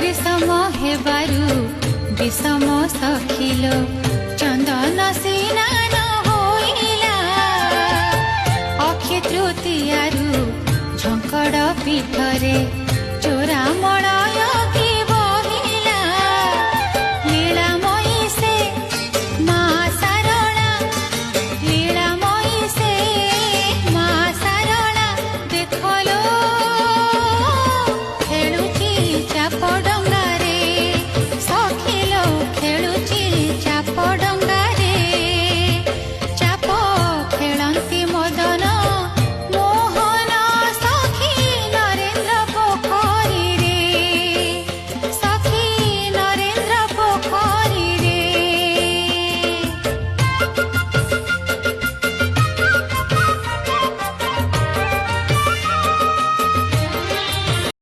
ग्रीष्म हेबारु विषम सखिल चंदन स्नान होइला अक्षय तृतीयारु झंकड़ पीठरे